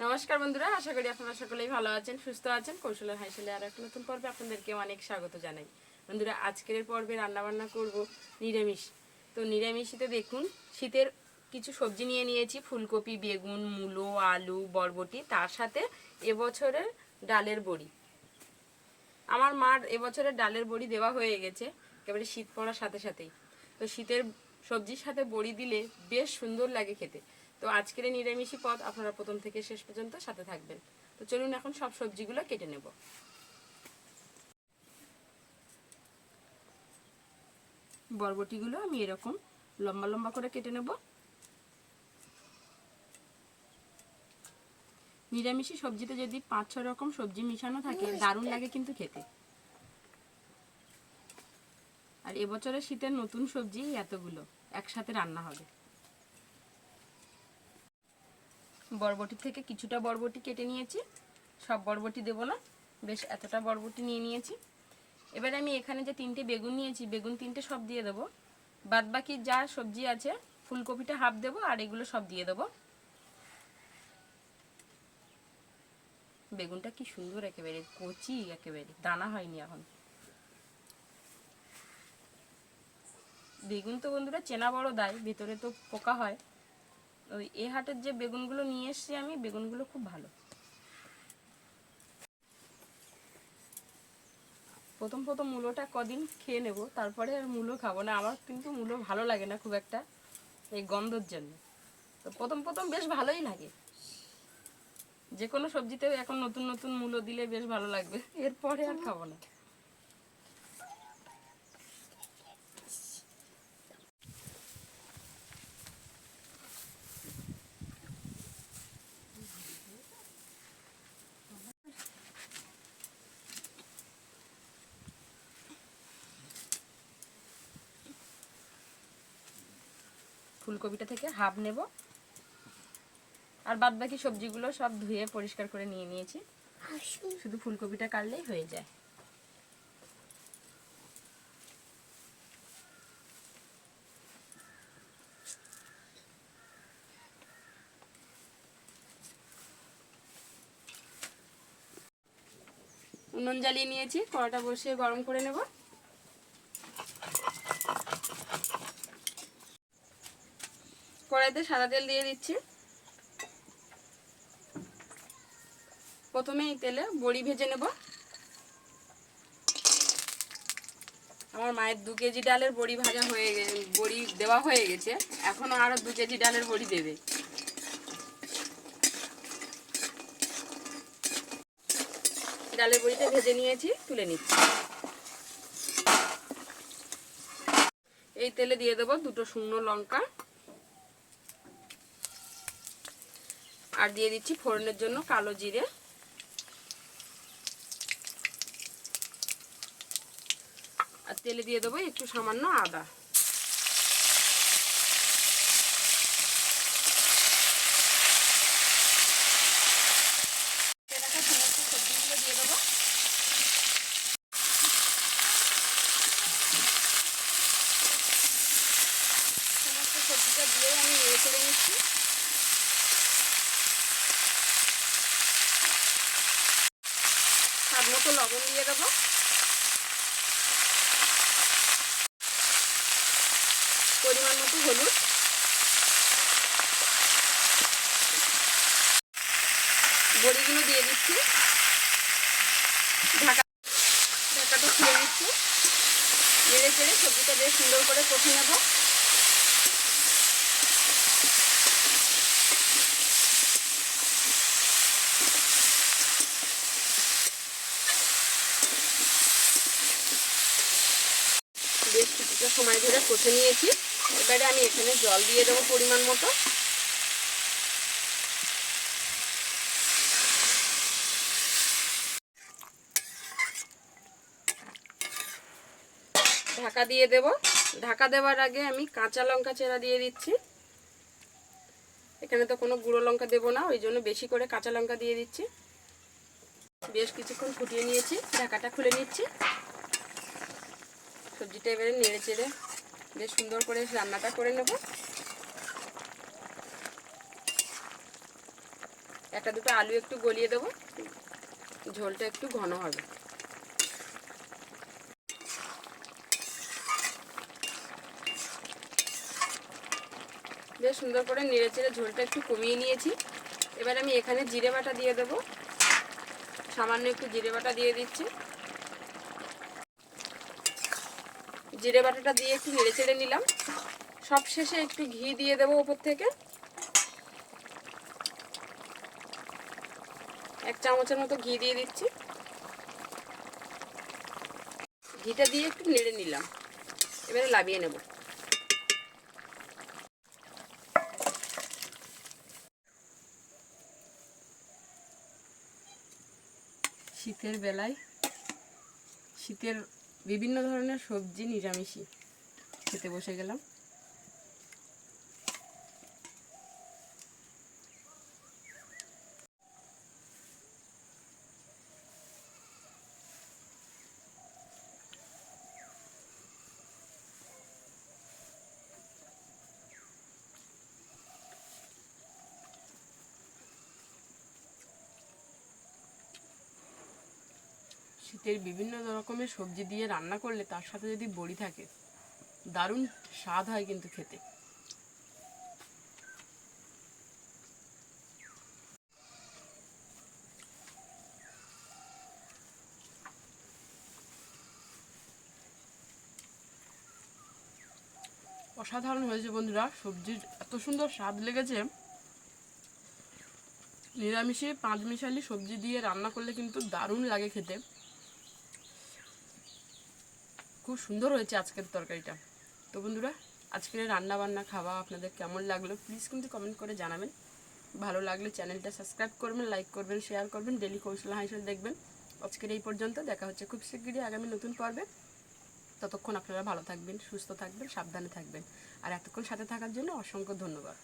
নমস্কার বন্ধুরা, আশা করি আপনারা সকলেই ভালো আছেন, সুস্থ আছেন। কৌশলের হাইশালে আর একটা নতুন পর্বে আপনাদেরকে অনেক স্বাগত জানাই। বন্ধুরা, আজকের পর্বে রান্নাবান্না করব নিরামিষ। তো নিরামিষিতে দেখুন, শীতের কিছু সবজি নিয়ে নিয়েছি, ফুলকপি, বেগুন, মূলো, আলু, বরবটি, তার সাথে এবছরের ডালের বড়ি। আমার মার এবছরের ডালের বড়ি দেওয়া হয়ে গেছে একেবারে শীত পড়ার সাথে সাথেই। তো শীতের সবজির সাথে বড়ি দিলে বেশ সুন্দর লাগে খেতে। তো আজকের এই নিরামিষি পদ আপনারা প্রথম থেকে শেষ পর্যন্ত সাথে থাকবেন। তো চলুন এখন সব সবজিগুলো কেটে নেব। বরবটিগুলো আমি এরকম লম্বা লম্বা করে কেটে নেব। নিরামিষি সবজিতে যদি 5-6 রকম সবজি মিশানো থাকে দারুণ লাগে কিন্তু খেতে। আর এবছরের শীতের নতুন সবজি এতগুলো একসাথে রান্না হবে। বরবটি থেকে কিছুটা বরবটি কেটে নিয়েছি, সব বরবটি দেবো না, বেশ এতটা বরবটি নিয়ে নিয়েছি। এবার আমি এখানে যে 3টে বেগুন নিয়েছি, বেগুন 3টে সব দিয়ে দেবো। বাদ বাকি যা সবজি আছে, ফুলকপিটা হাফ দেবো আর এগুলো সব দিয়ে দেবো। বেগুনটা কি সুন্দর, একেবারে কচি, একেবারে দানা হয়নি এখন। বেগুন তো বন্ধুরা চেনা বড় দায়, ভেতরে তো পোকা হয়। ওই এ হাটের যে বেগুনগুলো নিয়ে এসছি আমি, বেগুনগুলো খুব ভালো। প্রথম প্রথম মূলোটা কদিন খেয়ে নেব, তারপরে আর মূলো খাবো না। আমার কিন্তু মূলো ভালো লাগে না খুব একটা, এই গন্ধর জন্য। তো প্রথম প্রথম বেশ ভালোই লাগে। যে কোনো সবজিতে এখন নতুন নতুন মূলো দিলে বেশ ভালো লাগবে, এরপরে আর খাবো না। ফুলকপিটা থেকে হাফ নেব, আর বাদ বাকি সবজিগুলো সব ধুয়ে পরিষ্কার করে নিয়ে নিয়েছি। শুধু ফুলকপিটা কাটলেই হয়ে যায়। উনুন জ্বালিয়ে নিয়েছি, কড়াটা বসিয়ে গরম করে নেব। কড়াইতে সাদা তেল দিয়ে দিচ্ছি। প্রথমে এই তেলে বড়ি ভেজে নেব। আমার মায়ের 2 কেজি ডালের বড়ি ভাজা হয়ে গেছে, বড়ি দেওয়া হয়ে গেছে, এখনো আরো 2 কেজি ডালের বড়ি দেবে। ডালের বড়িটা ভেজে নিয়েছি, তুলে নিচ্ছি। এই তেলে দিয়ে দেবো 2টো শুকনো লঙ্কা, আর দিয়ে দিচ্ছি ফোড়নের জন্য কালো জিরে, আর তেলে দিয়ে দেবো একটু সামান্য আদা। সমস্ত সবজিগুলো দিয়ে দেবো। সমস্ত সবজিটা দিয়ে আমি নেড়ে চেড়ে নিচ্ছি। স্বাদ মতো লবণ দিয়ে দেবো। পরিমাণ মতো হলুদ। বড়িগুলো দিয়ে দিচ্ছি। ঢাকাটা খুলে দিচ্ছি। নেড়ে চেড়ে সবজিটা বেশ সুন্দর করে কষে নেব। বেশ কিছুটা সময় ধরে কষে নিয়েছি। এবারে আমি এখানে জল দিয়ে দেবো পরিমাণ মতো। ঢাকা দিয়ে দেব। ঢাকা দেওয়ার আগে আমি কাঁচা লঙ্কা চেরা দিয়ে দিচ্ছি। এখানে তো কোনো গুঁড়ো লঙ্কা দেবো না, ওই জন্য বেশি করে কাঁচা লঙ্কা দিয়ে দিচ্ছি। বেশ কিছুক্ষণ ফুটিয়ে নিয়েছি, ঢাকাটা খুলে নিচ্ছি। সবজিটা এবারে নেড়ে চেড়ে বেশ সুন্দর করে রান্নাটা করে নেব। একটা দুটো আলু একটু গলিয়ে দেবো, ঝোলটা একটু ঘন হবে। বেশ সুন্দর করে নেড়ে চেড়ে ঝোলটা একটু কমিয়ে নিয়েছি। এবার আমি এখানে জিরে বাটা দিয়ে দেবো, সামান্য একটু জিরে বাটা দিয়ে দিচ্ছি। জিরে বাটাটা দিয়ে একটু নেড়ে চেড়ে নিলাম। সব শেষে একটু ঘি দিয়ে দেবো ওপর থেকে, 1 চামচের মতো ঘি দিয়ে দিচ্ছি। ঘিটা দিয়ে একটু নেড়ে নিলাম, এবারে লাবিয়ে নেব। শীতের বেলায় শীতের বিভিন্ন ধরনের সবজি নিরামিষই খেতে বসে গেলাম। শীতের বিভিন্ন রকমের সবজি দিয়ে রান্না করলে তার সাথে যদি বড়ি থাকে, দারুণ স্বাদ হয় কিন্তু খেতে। অসাধারণ হয়েছে বন্ধুরা, সবজির এত সুন্দর স্বাদ লেগেছে। নিরামিষে 5 মিশালি সবজি দিয়ে রান্না করলে কিন্তু দারুণ লাগে খেতে। খুব সুন্দর হয়েছে আজকের তরকারিটা। তো বন্ধুরা, আজকের রান্না বান্না খাওয়া আপনাদের কেমন লাগলো প্লিজ কিন্তু কমেন্ট করে জানাবেন। ভালো লাগলে চ্যানেলটা সাবস্ক্রাইব করবেন, লাইক করবেন, শেয়ার করবেন, ডেলি কৌশল হাইশল দেখবেন। আজকের এই পর্যন্ত, দেখা হচ্ছে খুব শীঘ্রই আগামী নতুন পর্বে। ততক্ষণ আপনারা ভালো থাকবেন, সুস্থ থাকবেন, সাবধানে থাকবেন। আর এতক্ষণ সাথে থাকার জন্য অসংখ্য ধন্যবাদ।